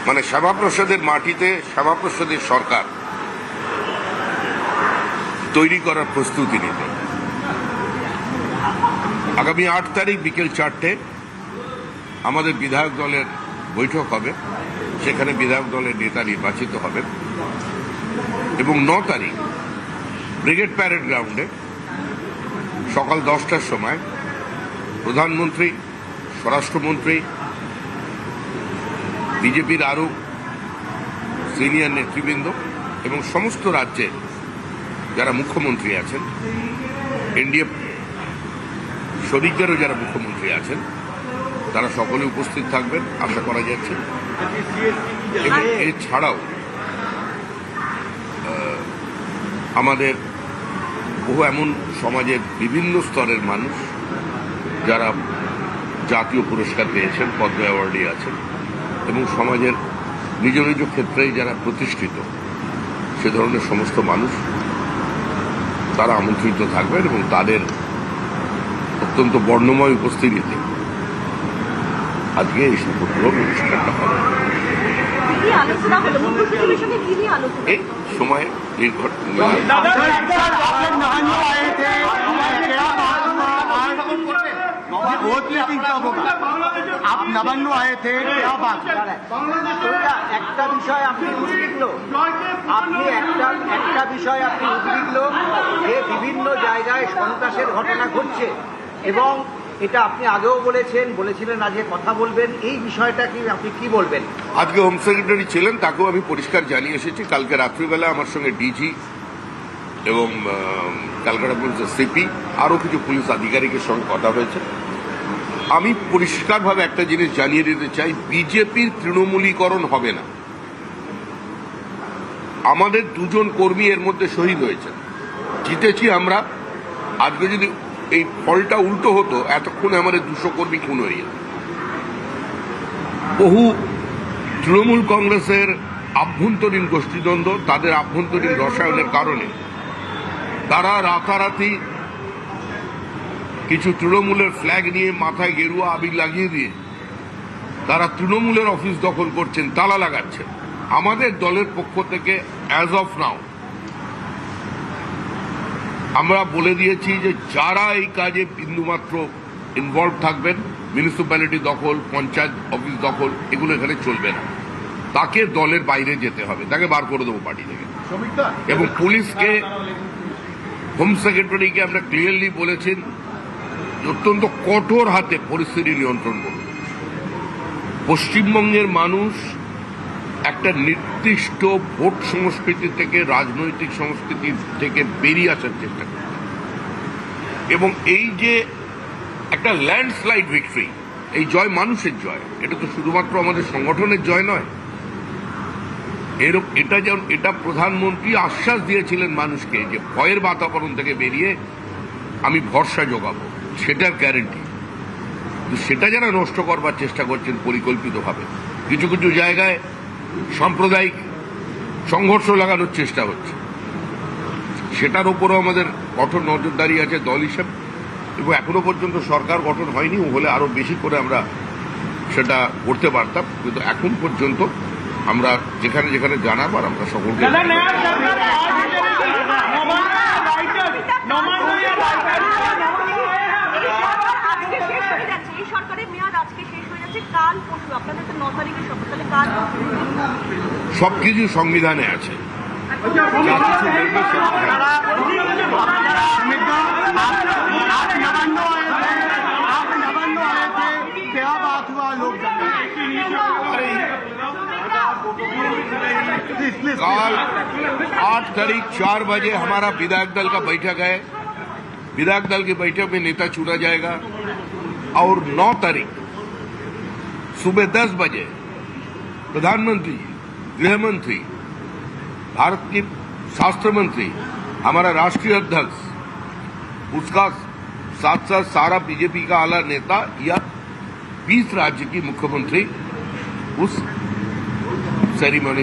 মানে শ্যামাপ্রসাদের মাটিতে শ্যামাপ্রসাদের সরকার তৈরি করার প্রস্তুতি নিতে আগামী 8 তারিখ বিকেল 4টে আমাদের বিধায়ক দলের বৈঠক হবে। সেখানে বিধায়ক দলের নেতা নির্বাচিত হবেন এবং 9 তারিখ ব্রিগেড প্যারেড গ্রাউন্ডে সকাল 10টার সময় প্রধানমন্ত্রী, স্বরাষ্ট্রমন্ত্রী, বিজেপির আরও সিনিয়র নেতৃবৃন্দ এবং সমস্ত রাজ্যে যারা মুখ্যমন্ত্রী আছেন, এনডিএ শরিকদেরও যারা মুখ্যমন্ত্রী আছেন, তারা সকলে উপস্থিত থাকবেন আশা করা যাচ্ছে। এবং এছাড়াও আমাদের বহু এমন সমাজের বিভিন্ন স্তরের মানুষ যারা জাতীয় পুরস্কার পেয়েছেন, পদ্ম অ্যাওয়ার্ডে আছেন এবং সমাজের নিজ নিজ ক্ষেত্রেই যারা প্রতিষ্ঠিত সে ধরনের সমস্ত মানুষ তারা আমন্ত্রিত থাকবেন এবং তাদের অত্যন্ত বর্ণময় উপস্থিতিতে আজকে এই শপথ অনুষ্ঠানটা হবে। এই সময়ে आप नवान्न आए थे, क्या बात? একটা বিষয় আপনি উদ্বিগ্ন, একটা বিষয় আপনি উদ্বিগ্ন যে বিভিন্ন জায়গায় সন্ত্রাসের ঘটনা ঘটছে এবং এটা আপনি আগেও বলেছিলেন আজকে কথা বলবেন, এই বিষয়টা কি আপনি কি বলবেন? আজকে হোম সেক্রেটারি ছিলেন, তাকেও আমি পরিষ্কার জানিয়ে এসেছি। কালকে রাত্রিবেলা আমার সঙ্গে ডিজি এবং ক্যালকাটা পুলিশের সিপি আরও কিছু পুলিশ আধিকারিকের সঙ্গে কথা হয়েছে। আমি পরিষ্কারভাবে একটা জিনিস জানিয়ে দিতে চাই, বিজেপির তৃণমূলীকরণ হবে না। আমাদের 2 জন কর্মী এর মধ্যে শহীদ হয়েছেন, জিতেছি আমরা। আজকে যদি এই ফলটা উল্টো হতো, এতক্ষণে আমাদের 200 কর্মী খুন হয়ে যেত। বহু তৃণমূল কংগ্রেসের আভ্যন্তরীণ গোষ্ঠীদ্বন্দ্ব, তাদের আভ্যন্তরীণ রসায়নের কারণে তারা রাতারাতি কিছু তৃণমূলের ফ্ল্যাগ নিয়ে মাথায় গেরুয়া আবির লাগিয়ে দিয়ে তারা তৃণমূলের অফিস দখল করছেন, তালা লাগাচ্ছেন। আমাদের দলের পক্ষ থেকে অ্যাজ অফ নাও আমরা বলে দিয়েছি যে যারা এই কাজে বিন্দুমাত্র ইনভলভ থাকবেন, মিউনিসিপ্যালিটি দখল, পঞ্চায়েত অফিস দখল, এগুলো এখানে চলবে না। তাকে দলের বাইরে যেতে হবে, তাকে বার করে দেবো পার্টি থেকে। এবং পুলিশকে, হোম সেক্রেটারিকে আমরা ক্লিয়ারলি বলেছেন অত্যন্ত কঠোর হাতে পরিস্থিতি নিয়ন্ত্রণ করুন। পশ্চিমবঙ্গের মানুষ একটা নির্দিষ্ট ভোট সংস্কৃতি থেকে, রাজনৈতিক সংস্কৃতি থেকে বেরিয়ে আসার চেষ্টা করছে এবং এই যে একটা ল্যান্ডস্লাইড ভিক্টরি, এই জয় মানুষের জয়, এটা তো শুধুমাত্র আমাদের সংগঠনের জয় নয়। এটা প্রধানমন্ত্রী আশ্বাস দিয়েছিলেন মানুষকে যে ভয়ের বাতাবরণ থেকে বেরিয়ে আমি ভরসা যোগাবো, সেটার গ্যারেন্টি। সেটা যারা নষ্ট করবার চেষ্টা করছেন পরিকল্পিতভাবে, কিছু কিছু জায়গায় সাম্প্রদায়িক সংঘর্ষ লাগানোর চেষ্টা হচ্ছে, সেটার উপরও আমাদের কঠোর নজরদারি আছে দল হিসেবে। এবং এখনো পর্যন্ত সরকার গঠন হয়নি, হলে আরো বেশি করে আমরা সেটা করতে পারতাম, কিন্তু এখন পর্যন্ত আমরা যেখানে যেখানে জানাবার আমরা সকলকে সবকিছু সংবিধানে আছে। कल 8 तारीख 4 बजे हमारा विधायक दल का बैठक है। विधायक दल की बैठक में नेता चुना जाएगा और 9 तारीख सुबह 10 बजे प्रधानमंत्री, गृह मंत्री, भारत की शास्त्र मंत्री, हमारा राष्ट्रीय अध्यक्ष, उसका साथ साथ सारा बीजेपी का आला नेता या 20 राज्य की मुख्यमंत्री उस सेरेमनी